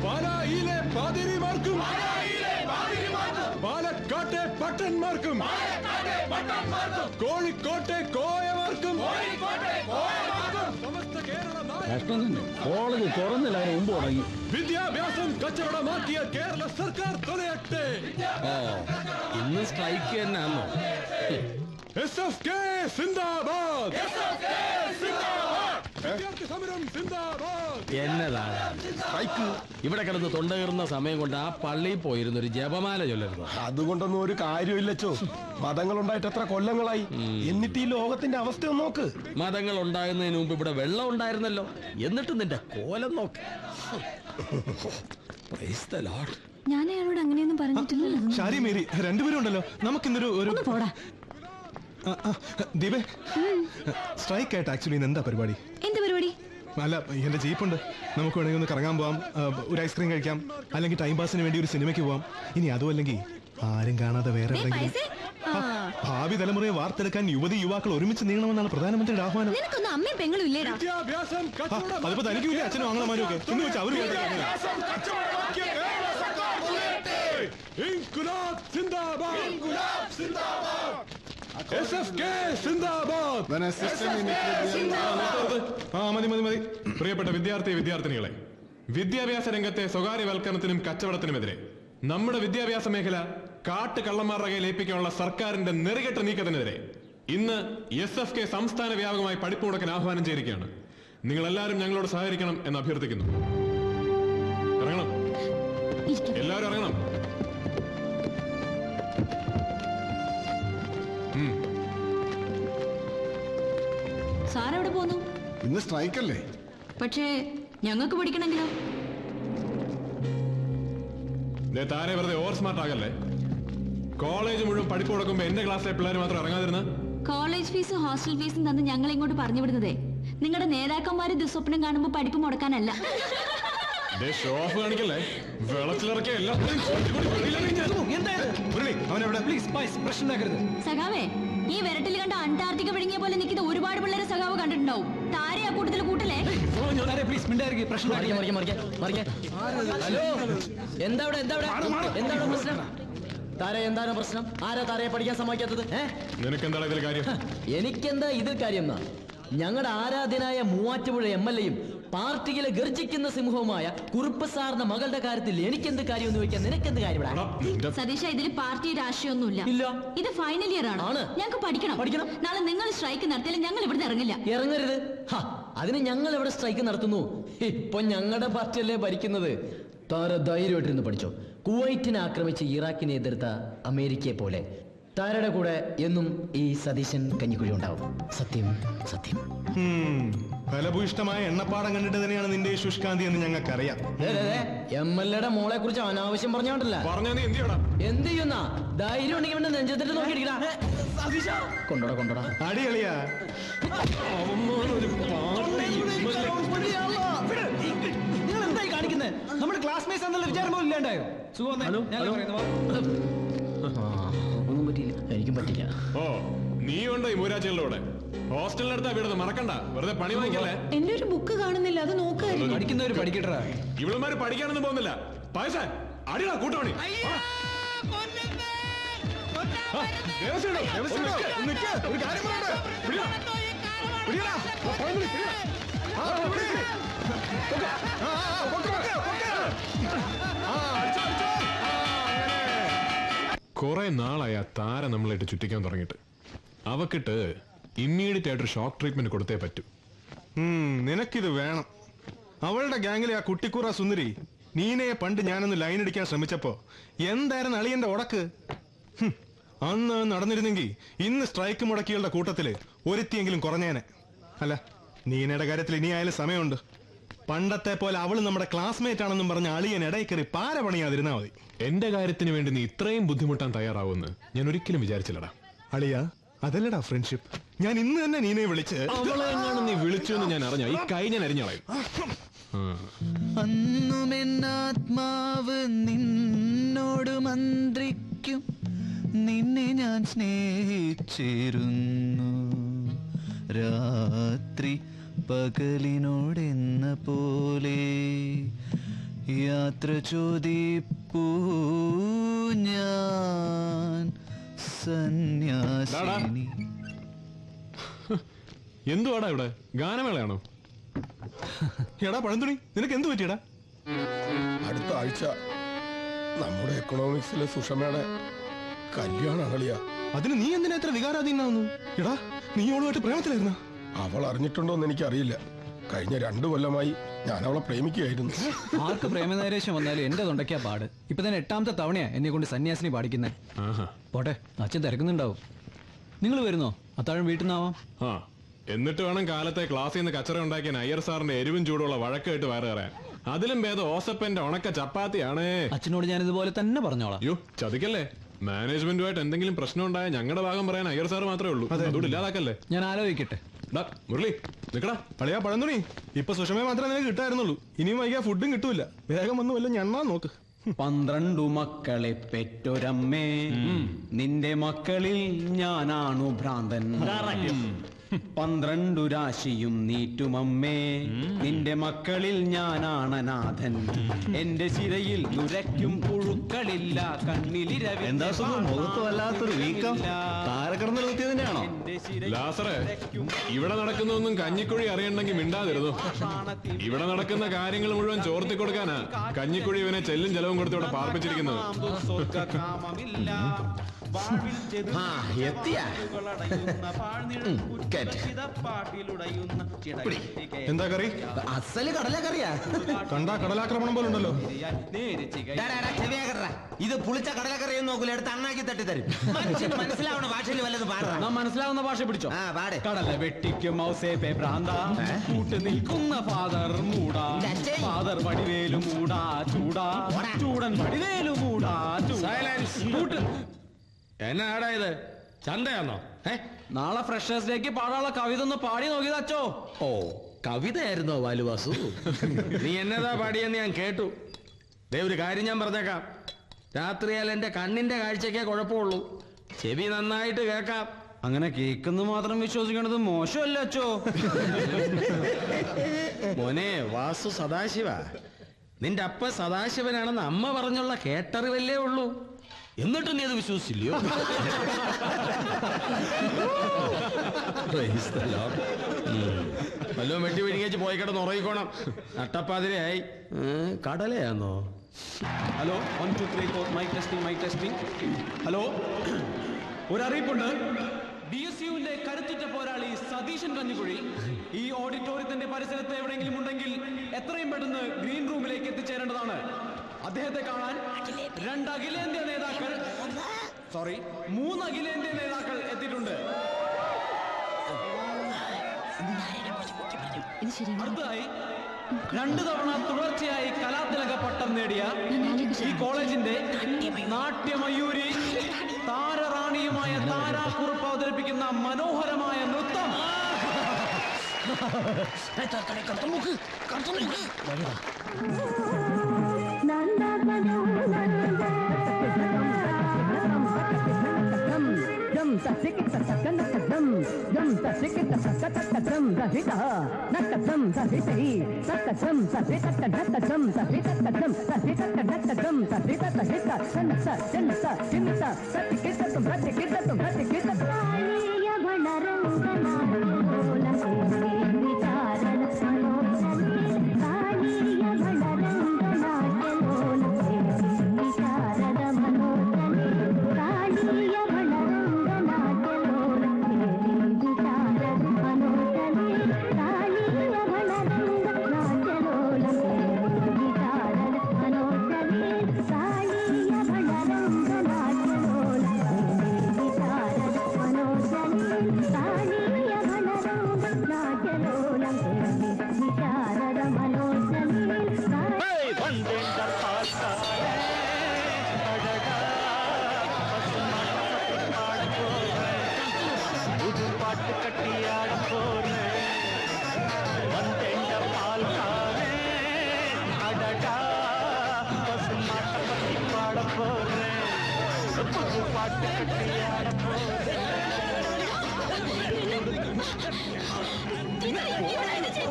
പാലായിലെ പാതിരിമാർക്കും പാലക്കാട്ടെ പട്ടന്മാർക്കും കോഴിക്കോട്ടെ കോയമാർക്കും സമസ്ത കേരള കോളേജ് തുറന്നില്ല, അതിന് മുമ്പ് തുടങ്ങി. വിദ്യാഭ്യാസം കച്ചവടമാക്കിയ കേരള സർക്കാർ തുലയട്ടെ. ഇന്ന് സ്ട്രൈക്ക് തന്നെയാണോ? SFK സിന്ദാബാദ്, വിദ്യാർത്ഥി സമരം സിന്ദാബാദ്. എന്നതാണ് സ്ട്രൈക്ക്? ഇവിടെ കിടന്ന് തൊണ്ടകീറുന്ന സമയം കൊണ്ട് ആ പള്ളിയിൽ പോയിരുന്ന ഒരു ജപമാല ചൊല്ലരുന്നു. അതുകൊണ്ടൊന്നും ഒരു കാര്യമില്ലച്ചോ. മതങ്ങൾ ഉണ്ടായിട്ട് എത്ര കൊല്ലങ്ങളായി, എന്നിട്ട് ഈ ലോകത്തിന്റെ അവസ്ഥ ഒന്ന് നോക്ക്. മതങ്ങൾ ഉണ്ടാകുന്നതിന് മുമ്പ് ഇവിടെ വെള്ളം ഉണ്ടായിരുന്നല്ലോ, എന്നിട്ട് നിന്റെ കോലം നോക്ക്. ഞാൻ അയാളോട് അങ്ങനെയൊന്നും പറഞ്ഞിട്ടില്ലല്ലോ. ഷാരി മേരി രണ്ടുപേരും ഉണ്ടല്ലോ. നമുക്കിന്നൊരു പോടാ. ദീപേ, സ്ട്രൈക്ക് ആയിട്ട് ആക്ച്വലി എന്താ പരിപാടി? എന്ത് പരിപാടി? അല്ല, എന്റെ ജീപ്പുണ്ട്. നമുക്ക് വേണമെങ്കിൽ ഒന്ന് കറങ്ങാൻ പോവാം, ഒരു ഐസ്ക്രീം കഴിക്കാം, അല്ലെങ്കിൽ ടൈം പാസിന് വേണ്ടി ഒരു സിനിമയ്ക്ക് പോവാം. ഇനി അതും അല്ലെങ്കിൽ ആരും കാണാതെ വേറെ എവിടെയെങ്കിലും. ഭാവി തലമുറയെ വാർത്തെടുക്കാൻ യുവതി യുവാക്കൾ ഒരുമിച്ച് നീങ്ങണമെന്നാണ് പ്രധാനമന്ത്രിയുടെ ആഹ്വാനം. അമ്മയും പെങ്ങളും ഇല്ലേടാ? അതിപ്പോ തനിക്കില്ല, അച്ഛനും ആങ്ങളമാരും ഒക്കെ എന്ന് വെച്ചാൽ അവര് മതി. പ്രിയപ്പെട്ട വിദ്യാർത്ഥിനികളെ, വിദ്യാഭ്യാസ രംഗത്തെ സ്വകാര്യവൽക്കരണത്തിനും കച്ചവടത്തിനുമെതിരെ നമ്മുടെ വിദ്യാഭ്യാസ മേഖല കാട്ടുകള്ളന്മാരുടെ കയ്യിൽ ഏൽപ്പിക്കാനുള്ള സർക്കാരിന്റെ നെറികെട്ട നീക്കത്തിനെതിരെ ഇന്ന് SFK സംസ്ഥാന വ്യാപകമായി പഠിപ്പ് മുടക്കാൻ ആഹ്വാനം ചെയ്തിരിക്കുകയാണ്. നിങ്ങൾ എല്ലാവരും ഞങ്ങളോട് സഹകരിക്കണം എന്ന് അഭ്യർത്ഥിക്കുന്നു. ഇറങ്ങണം, എല്ലാവരും ഇറങ്ങണം. സാറെവിടെ പോന്നു? ഇന്ന് സ്ട്രൈക്ക് അല്ലേ? പക്ഷേ ഞങ്ങൾക്ക് പഠിക്കണമെങ്കിലോ? താരെ വെറുതെ ഓവർ സ്മാർട്ട് ആകല്ലേ. കോളേജ് മുഴുവൻ പഠിപ്പ് കൊടുക്കുമ്പോ എന്റെ ക്ലാസ്സിലെ പിള്ളേർ മാത്രം ഇറങ്ങാതിരുന്ന. കോളേജ് ഫീസും ഹോസ്റ്റൽ ഫീസും തന്ന് ഞങ്ങൾ ഇങ്ങോട്ട് പറഞ്ഞു വിടുന്നതേ നിങ്ങളുടെ നേതാക്കന്മാര് ദുസ്വപ്നം കാണുമ്പോ പഠിപ്പ് മുടക്കാനല്ല. കാണിക്കല്ലേ, സഖാവേ, ഈ വിരട്ടിൽ കണ്ട അന്റാർട്ടിക്ക വിഴുങ്ങിയ പോലെ നിൽക്കുന്ന ഒരുപാട് പിള്ളേരെ സഖാവ് കണ്ടിട്ടുണ്ടാവും. താരെ ആ കൂട്ടത്തിൽ കൂട്ടല്ലേ? എന്താണ് പ്രശ്നം? ആരാ താരയെ പഠിക്കാൻ സമ്മതിക്കാത്തത്? നിനക്കെന്താണ് ഇതിൽ കാര്യം? എനിക്കെന്താ ഇതിൽ കാര്യം? ഞങ്ങളുടെ ആരാധ്യനായ മൂവാറ്റുപുഴ MLA-യും പാർട്ടിയിലെ ഗർജിക്കുന്ന സിംഹവുമായ കുറുപ്പ് സാറിന്റെ മകളുടെ കാര്യത്തിൽ എനിക്കെന്ത് കാര്യം എന്ന് ചോദിക്കാൻ നിനക്കെന്ത് കാര്യം? സതീഷ, ഇതിൽ പാർട്ടി രാഷ്ട്രീയമൊന്നുമില്ല. ഇത് ഫൈനൽ ഇയർ ആണ്. ഞങ്ങൾക്ക് പഠിക്കണം. നാളെ നിങ്ങൾ സ്ട്രൈക്ക് നടത്തിയാലും ഞങ്ങൾ ഇവിടുന്ന് ഇറങ്ങില്ല. ഇറങ്ങരുത്. അതിന് ഞങ്ങൾ എവിടെ സ്ട്രൈക്ക് നടത്തുന്നു? ഇപ്പൊ ഞങ്ങളുടെ പാർട്ടിയല്ലേ ഭരിക്കുന്നത്. താര ധൈര്യമായിട്ടിരുന്ന് പഠിച്ചോ. കുവൈറ്റിനെ ആക്രമിച്ച് ഇറാഖിനെ എതിർത്ത അമേരിക്കയെ പോലെ താരയുടെ കൂടെ എന്നും ഈ സതീശൻ കഞ്ഞിക്കുഴി ഉണ്ടാവും. സത്യം. ഫലഭൂയിഷ്ടമായ എണ്ണപ്പാടം കണ്ടിട്ട് തന്നെയാണ് നിന്റെ ഈ ശുഷ്കാന്തി എന്ന് ഞങ്ങൾക്കറിയാം. MLA-യുടെ മോളെ കുറിച്ച് അനാവശ്യം പറഞ്ഞോണ്ടല്ല. എന്ത് ചെയ്യുന്ന ധൈര്യം ഉണ്ടെങ്കിൽ പിന്നെ നെഞ്ചത്തിട്ട് നോക്കിയിരിക്കണ. കൊണ്ടോടാ അടിയളിയാ. നിങ്ങൾ എന്തായി കാണിക്കുന്നത്? നമ്മുടെ ക്ലാസ്മേറ്റ്സ് എന്നുള്ള വിചാരം പോലും ഇല്ലാണ്ടായോ? ഒന്നും പറ്റിയില്ല, എനിക്കും പറ്റില്ല. നീ ഉണ്ടോ ഈ മൂരാച്ചികളുടെ കൂടെ? ഹോസ്റ്റലിനടുത്താ വീടത്, മറക്കണ്ട. വെറുതെ പണി വാങ്ങിക്കല്ലേ. എന്റെ ഒരു ബുക്ക് കാണുന്നില്ല, അത് നോക്കുക. പഠിക്കുന്നവര് പഠിക്കട്ടാ. ഇവളുമാര് പഠിക്കാനൊന്നും പോകുന്നില്ല. പൈസ അടിയാ കൂട്ടോണി. കുറെ നാളായി ആ താര നമ്മളായിട്ട് ചുറ്റിക്കാൻ തുടങ്ങിയിട്ട്. അവക്കിട്ട് ഇമ്മീഡിയറ്റ് ആയിട്ട് ഷോക്ക് ട്രീറ്റ്മെന്റ് കൊടുത്തേ പറ്റൂ. നിനക്കിത് വേണം. അവളുടെ ഗാംഗിലെ ആ കുട്ടിക്കൂറ സുന്ദരി നീനയെ പണ്ട് ഞാനൊന്ന് ലൈൻ അടിക്കാൻ ശ്രമിച്ചപ്പോ എന്തായിരുന്നു അളിയന്റെ ഉടക്ക്? അന്ന് നടന്നിരുന്നെങ്കിൽ ഇന്ന് സ്ട്രൈക്ക് മുടക്കികളുടെ കൂട്ടത്തില് ഒരുത്തിയെങ്കിലും കുറഞ്ഞേനെ. അല്ല, നീനയുടെ കാര്യത്തിൽ ഇനി ആയാലും സമയമുണ്ട്. പണ്ടത്തെ പോലെ അവള് നമ്മുടെ ക്ലാസ്മേറ്റ് ആണെന്നും പറഞ്ഞ അളിയൻ ഇടയിൽ കയറി പാര പണിയാതിരുന്നാ മതി. എന്റെ കാര്യത്തിന് വേണ്ടി നീ ഇത്രയും ബുദ്ധിമുട്ടാൻ തയ്യാറാവുമെന്ന് ഞാൻ ഒരിക്കലും വിചാരിച്ചില്ലടാ. അളിയ, അതല്ലടാ ഫ്രണ്ട്ഷിപ്പ്. ഞാൻ ഇന്ന് തന്നെ നീനെ വിളിച്ച് നീ വിളിച്ചു എന്ന് ഞാൻ അറിഞ്ഞ ഈ കൈ ഞാൻ അരിഞ്ഞളയും. അന്നുമെന്നാത്മാവ് നിന്നോട് മന്ത്രിക്കും, നിന്നെ ഞാൻ സ്നേഹിച്ചിരുന്നു. രാത്രി പകലിനോടെന്ന പോലെ യാത്ര ചോദിപ്പൂ ഞാൻ സന്യാസിനി. എന്തുവാടാ ഇവിടെ ഗാനമേളയാണോ? എടാ പഴന്തുണി, നിനക്ക് എന്തു പറ്റിയടാ? അടുത്ത ആഴ്ച നമ്മുടെ എക്കണോമിക്സിലെ സുഷമയുടെ കല്യാണമാണ് അളിയ. അതിന് നീ എന്തിനാ ഇത്ര വികാരാധീനാവുന്നു? എടാ നീ അവളുമായിട്ട് പ്രേമത്തിലായിരുന്ന? അവൾ അറിഞ്ഞിട്ടുണ്ടോന്ന് എനിക്കറിയില്ല. കഴിഞ്ഞ 2 കൊല്ലമായി ഞാൻ അവളെ പ്രേമിക്കുകയായിരുന്നു. ആർക്ക് പ്രേമനൈരാശ്യം വന്നാലും എന്റെ തൊണ്ടയ്ക്കാ പാട്. ഇപ്പൊ തന്നെ 8ാമത്തെ തവണയാ എന്നെ കൊണ്ട് സന്യാസിനി പാടിക്കുന്നേ. പോട്ടെ, അച്ഛൻ തിരക്കുന്നുണ്ടാവും. നിങ്ങൾ വരുന്നോ? അത്താഴം വീട്ടിൽ നിന്നാവാം. ആ, എന്നിട്ട് വേണം കാലത്തെ ക്ലാസ്സിൽ നിന്ന് കച്ചറ ഉണ്ടാക്കിയ അയ്യർ സാറിന്റെ എരിവും ചൂടുള്ള വഴക്കായിട്ട് വയറ് കയറാൻ. അതിലും ഭേദം ഓസപ്പന്റെ ഉണക്ക ചപ്പാത്തിയാണേ. അച്ഛനോട് ഞാൻ ഇതുപോലെ തന്നെ പറഞ്ഞോളാം. അയ്യോ ചതിക്കല്ലേ. മാനേജ്മെന്റുമായിട്ട് എന്തെങ്കിലും പ്രശ്നം ഉണ്ടായ ഞങ്ങളുടെ ഭാഗം പറയാൻ അയ്യർ സാർ മാത്രമേ ഉള്ളൂ. അതുകൊണ്ട് ഇല്ലാതാക്കല്ലേ. ഞാൻ ആലോചിക്കട്ടെ. മുരളി നിക്കടാ. അളിയാ പഴന്തുണി, ഇപ്പൊ സുഷമയെ മാത്രമേ നിനക്ക് കിട്ടായിരുന്നുള്ളൂ. ഇനിയും വൈകിയാ ഫുഡും കിട്ടൂല. വേഗം വന്ന് വല്ല ഞണ്ണാൻ നോക്ക്. 12 മക്കളെ പെറ്റൊരമ്മേ, നിന്റെ മക്കളിൽ ഞാനാണു ഭ്രാന്തൻ. 12 രാശിയും നീറ്റുമമ്മേ, നിന്റെ മക്കളിൽ ഞാനാണ് നാഥൻ. എന്റെ ശിരയിൽ നുരയ്ക്കും പുഴുക്കളില്ല, കണ്ണിലിരവില്ല. എന്താ സുഖം? മുഖത്ത് വല്ലാത്തൊരു വീക്കം. താരക്കടന്ന് നിർത്തിയത് തന്നെയാണോ? ലാസറേ, ഇവിടെ നടക്കുന്നൊന്നും കഞ്ഞിക്കുഴി അറിയണ്ടെങ്കിൽ മിണ്ടാതിരുന്നു. ഇവിടെ നടക്കുന്ന കാര്യങ്ങൾ മുഴുവൻ ചോർത്തി കൊടുക്കാനാ കഞ്ഞിക്കുഴി ഇവനെ ചെല്ലും ചെലവും കൊടുത്ത് ഇവിടെ പാർപ്പിച്ചിരിക്കുന്നത്. എന്താ കറി? അസല് കടലക്കറിയാ. കണ്ടാ കടലാക്രമണം പോലെ ഉണ്ടല്ലോ. ഇത് പുളിച്ച കടലക്കറിയൊന്നും നോക്കൂല, എടുത്ത് അണ്ണാക്കി തട്ടി തരും. മനസ്സിലാവണ ഭാഷയിൽ വല്ലതും പാടാ. മനസ്സിലാവുന്ന ഭാഷ പിടിച്ചോ. പാടെ. കടല വെട്ടിക്കും ഔസേപ്പെ ഭ്രാന്ത, കൂട്ട് നിൽക്കുന്ന ഫാദർ മൂടാ. ഫാദർ വടിവേലു മൂടാ ചൂടാ, ചൂടൻ വടിവേലു മൂടാ ചൂടാ. എന്നാടാ ഇത്? ചന്തയാണോ? നാളെ ഫ്രഷേഴ്സ് ഡേക്ക് പാടാനുള്ള കവിത ഒന്ന് പാടി നോക്കിയത് അച്ചോ. ഓ, കവിതയായിരുന്നോ വാലുവാസു? നീ എന്നതാ പാടിയെന്ന് ഞാൻ കേട്ടു. ദേ ഒരു കാര്യം ഞാൻ പറഞ്ഞേക്കാം. രാത്രിയാൽ എന്റെ കണ്ണിന്റെ കാഴ്ചക്കേ കുഴപ്പമുള്ളൂ. ചെവി നന്നായിട്ട് കേൾക്കാം. അങ്ങനെ കേൾക്കുന്ന മാത്രം വിശ്വസിക്കണത് മോശമല്ല അച്ചോ. മോനെ വാസു സദാശിവ, നിന്റെ അപ്പ സദാശിവനാണെന്ന് അമ്മ പറഞ്ഞുള്ള കേട്ടറിവല്ലേ ഉള്ളൂ. എന്നിട്ടും നീ അത് വിശ്വസിച്ചില്ലയോ? വല്ലോ വെട്ടി വിഴുങ്ങിച്ച് പോയി കിടന്ന് ഉറങ്ങിക്കോണം. നട്ടപ്പാതിരയായി. കടലയാന്നോ? Hello 1 2 3 4 mike testing. ഹലോ, ഒരറിയിപ്പുണ്ട്. DSUവിന്റെ കരുത്തുറ്റ പോരാളി സതീശൻ കഞ്ഞിക്കുഴി ഈ ഓഡിറ്റോറിയത്തിന്റെ പരിസരത്ത് എവിടെയെങ്കിലും ഉണ്ടെങ്കിൽ എത്രയും പെട്ടെന്ന് ഗ്രീൻ റൂമിലേക്ക് എത്തിച്ചേരേണ്ടതാണ്. അദ്ദേഹത്തെ കാണാൻ 3 അഖിലേന്ത്യാ നേതാക്കൾ എത്തിയിട്ടുണ്ട്. അടുത്തതായി 2 തവണ തുടർച്ചയായി കലാതിലക പട്ടം നേടിയ ഈ കോളേജിന്റെ നാട്യമയൂരി താരറാണിയുമായ താരാക്കുറുപ്പ് അവതരിപ്പിക്കുന്ന മനോഹരമായ നൃത്തം. ഇത്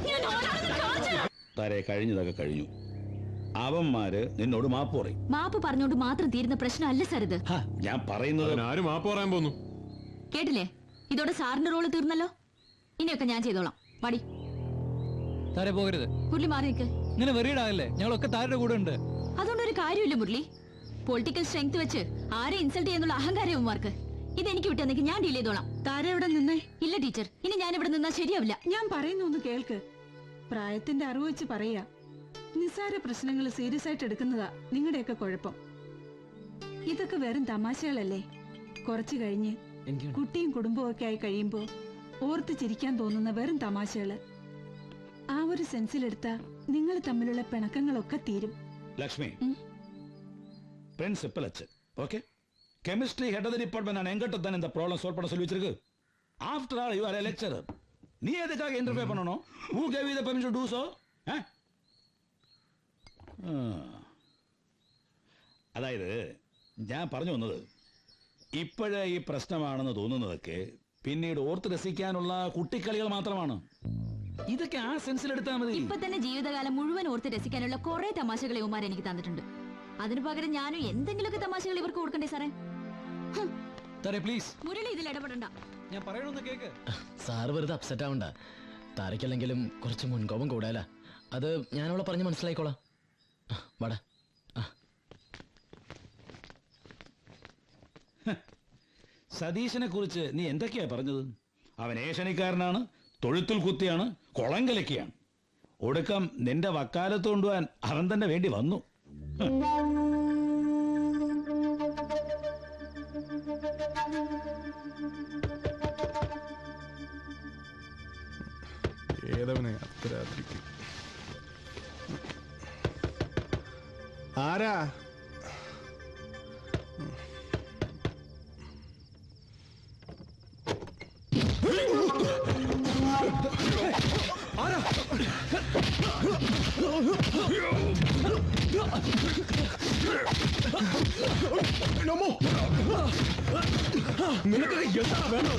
ഞാൻ ആരാണെന്ന് കാണിച്ചു തരാം. താരെ കഴിഞ്ഞതൊക്കെ കഴിഞ്ഞു. അവന്മാര് നിന്നോട് മാപ്പ് പറയും. മാപ്പ് പറഞ്ഞോണ്ട് മാത്രം തീരുന്ന പ്രശ്നമല്ല സാർ ഇത്. ഞാൻ പറയുന്നത് ആരും മാപ്പ് പറയാൻ പോന്നു. കേട്ടില്ലേ, ഇതോടെ സാറിന്റെ റോള് തീർന്നല്ലോ. ഇനിയൊക്കെ ഞാൻ ചെയ്തോളാം. മടി താരെ പോകരുത്. മുരളി മാറി നിൽക്ക്. ഇങ്ങനെ വെറിയിടാകല്ലേ, ഞങ്ങളൊക്കെ താരുടെ കൂടെ ഉണ്ട്. അതുകൊണ്ട് ഒരു കാര്യമില്ല മുരളി. പൊളിറ്റിക്കൽ സ്ട്രെങ്ത് വെച്ച് ആരെ ഇൻസൾട്ട് ചെയ്യുന്നുള്ള അഹങ്കാരം ഇവന്മാർക്ക്. ഇതെനിക്ക് വിട്ടെന്നെങ്കിൽ ഞാൻ ഡീൽ ചെയ്തോളാം. താര ഇവിടെ നിന്നേ. ഇല്ല ടീച്ചർ, ഇനി ഞാൻ ഇവിടെ നിന്നാ ശരിയാവില്ല. ഞാൻ പറയുന്ന ഒന്ന് കേൾക്ക്. പ്രായത്തിന്റെ അറിവ് വെച്ച് പറയാ, നിസ്സാര പ്രശ്നങ്ങൾ സീരിയസ് ആയിട്ട് എടുക്കുന്നതാ നിങ്ങളുടെയൊക്കെ കുഴപ്പം. ഇതൊക്കെ വെറും തമാശകളല്ലേ. കുറച്ചു കഴിഞ്ഞ് കുട്ടിയും കുടുംബവും ഒക്കെ ആയി കഴിയുമ്പോ ഓർത്ത് ചിരിക്കാൻ തോന്നുന്ന വെറും തമാശകള്. ആ ഒരു സെൻസിലെടുത്താ നിങ്ങൾ തമ്മിലുള്ള പിണക്കങ്ങളൊക്കെ തീരും. ലക്ഷ്മി, பிரின்சிபல் அச்சு okay. Chemistry head of the department நான் எங்கிட்ட தான் இந்த ப்ராப்ளம் சால்வ் பண்ண சொல்லி வச்சிருக்கு. After all you are a lecturer. நீ எதுக்காக இன்டர்ஃபியர் பண்ணணும்? Who gave you the permission to do so? അതായത് ഞാൻ പറഞ്ഞു വന്നത്, ഇപ്പോഴേ ഈ പ്രശ്നമാണെന്ന് തോന്നുന്നതൊക്കെ പിന്നീട് ഓർത്ത് രസിക്കാനുള്ള കുട്ടിക്കളികൾ മാത്രമാണ്. ഇതൊക്കെ ആ സെൻസിലെടുത്താൽ മതി. ഇപ്പൊ തന്നെ ജീവിതകാലം മുഴുവൻ ഓർത്ത് രസിക്കാനുള്ള കുറെ തമാശകൾ ഇവന്മാർ എനിക്ക് തന്നിട്ടുണ്ട്. അതിനു പകരം ഞാനും എന്തെങ്കിലുമൊക്കെ തമാശകൾ ഇവർക്ക് കൊടുക്കണ്ടേ സാറേ? പ്ലീസ് മുരളി ഇതിൽ ഇടപെടണ്ട. ഞാൻ പറയണമെന്ന് കേക്ക്. സാറ് വെറുതെ അപ്സെറ്റ് ആവണ്ട. താരക്കല്ലെങ്കിലും കുറച്ച് മുൻകോപം കൂടാല. അത് ഞാനവളെ പറഞ്ഞ് മനസ്സിലായിക്കോളാം. വാടാ. സതീശനെ കുറിച്ച് നീ എന്തൊക്കെയാ പറഞ്ഞത്? അവൻ ഏഷണിക്കാരനാണ്, തൊഴുത്തിൽ കുത്തിയാണ്, കുളം കലക്കിയാണ്. ഒടുക്കം നിന്റെ വക്കാലത്ത് കൊണ്ടുപോകാൻ അവൻ തന്നെ വേണ്ടി വന്നു. ഏതവനെ അർദ്ധരാത്രിക്ക് ആരാ? നിനക്ക് എന്താ വേണം?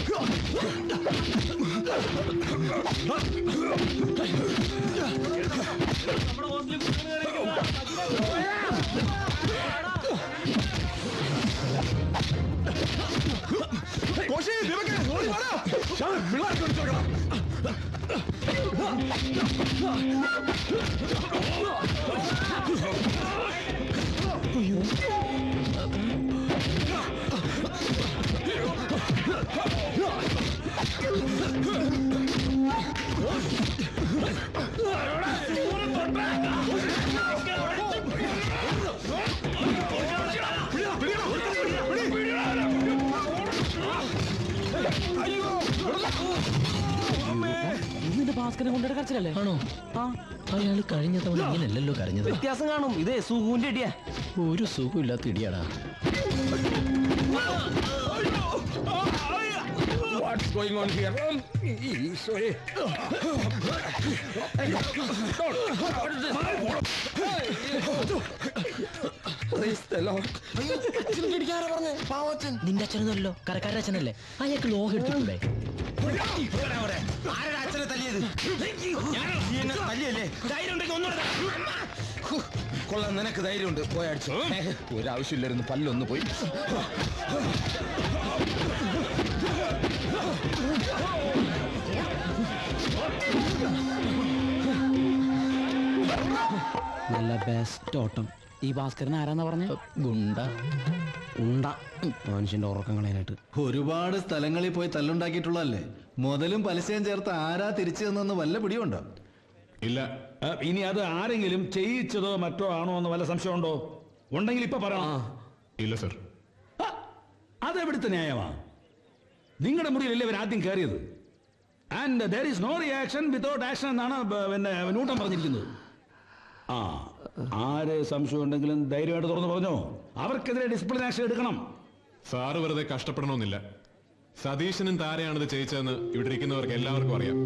ഭാസ്കരനെ കൊണ്ടിട്ട് കരച്ചിലല്ലേ? ആണോ? അയാള് കഴിഞ്ഞ തവണ ഇങ്ങനെയല്ലല്ലോ കരഞ്ഞത്. വ്യത്യാസം കാണും. ഇതേ സുഖൂന്റെ ഇടിയാ. ഒരു സുഖമില്ലാത്ത ഇടിയാടാ. What's going on here? Sorry. നിന്റെ അച്ഛനൊന്നുമല്ലോ, കരക്കാരുടെ അച്ഛനല്ലേ? അയാൾക്ക് ലോഹം എടുത്തിട്ടൂടെ? അച്ഛനെ തല്ലിയത് തല്ലിയല്ലേ? ധൈര്യം ഉണ്ടെങ്കിൽ ഒന്നുകൂടെ കൊള്ളാം. നിനക്ക് ധൈര്യമുണ്ട്, പോയി അടിച്ചോ. ഒരാവശ്യമില്ലായിരുന്നു, പല്ലൊന്ന് പോയി. നല്ല ബെസ്റ്റ് ഓട്ടം. ഈ ഭാസ്കരൻ ആരാന്നാ പറഞ്ഞ? ഗുണ്ട. ഉണ്ട മനുഷ്യന്റെ ഉറക്കം കളയാനായിട്ട്. ഒരുപാട് സ്ഥലങ്ങളിൽ പോയി തല്ലുണ്ടാക്കിയിട്ടുള്ളതല്ലേ? മുതലും പലിശയും ചേർത്ത് ആരാ തിരിച്ചു തന്നെന്ന് വല്ല പിടിയുണ്ടോ? ഇല്ല. ഇനി അത് ആരെങ്കിലും ചെയ്യിച്ചതോ മറ്റോ ആണോ എന്ന് വല്ല സംശയമുണ്ടോ? ഉണ്ടെങ്കിൽ ഇപ്പൊ പറയണം. ഇല്ല സർ. അതെവിടുത്തെ ന്യായമാ? നിങ്ങളുടെ മുറിയിലല്ലേ ഇവർ ആദ്യം കയറിയത്? And there is no reaction without action എന്നാണ് പിന്നെ ന്യൂട്ടൺ പറഞ്ഞിരിക്കുന്നത്. ആര് സംശയം ഉണ്ടെങ്കിലും ധൈര്യമായിട്ട് തുറന്നു പറഞ്ഞോ. അവർക്കെതിരെ ഡിസിപ്ലിൻ ആക്ഷൻ എടുക്കണം. സാറ് വെറുതെ കഷ്ടപ്പെടണമെന്നില്ല. സതീശനും താരയാണിത് ചെയ്യിച്ചതെന്ന് ഇവിടെ ഇരിക്കുന്നവർക്ക് എല്ലാവർക്കും അറിയാം.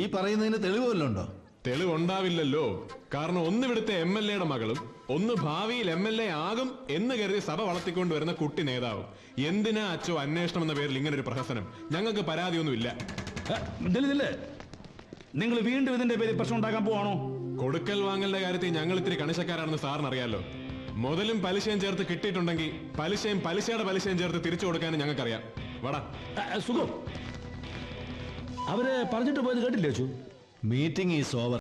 ഈ പറയുന്നതിന് തെളിവ് വല്ലതും ഉണ്ടോ? തെളിവുണ്ടാവില്ലല്ലോ. കാരണം ഒന്ന് ഇവിടുത്തെ MLA-യുടെ മകളും ഒന്ന് ഭാവിയിൽ MLA ആകും എന്ന് കരുതി സഭ വളർത്തിക്കൊണ്ടുവരുന്ന കുട്ടി നേതാവും. എന്തിനാ അച്ചോ അന്വേഷണം എന്ന പേരിൽ ഇങ്ങനെ ഒരു പ്രഹസനം? ഞങ്ങൾക്ക് പരാതിയൊന്നുമില്ല. നിങ്ങൾ വീണ്ടും ഇതിന്റെ പേരിൽ പ്രശ്നം ഉണ്ടാക്കാൻ പോവാണോ? കൊടുക്കൽ വാങ്ങലിന്റെ കാര്യത്തിൽ ഞങ്ങൾ ഇത്തിരി കണിശക്കാരാണെന്ന് സാറിന് അറിയാലോ. മുതലും പലിശയും ചേർത്ത് കിട്ടിയിട്ടുണ്ടെങ്കിൽ പലിശയും പലിശയുടെ പലിശയും ചേർത്ത് തിരിച്ചു കൊടുക്കാനും ഞങ്ങൾക്കറിയാം. വടാ സുഖം. അവര് പറഞ്ഞിട്ട് പോയത് കേട്ടില്ലേ? Meeting is over.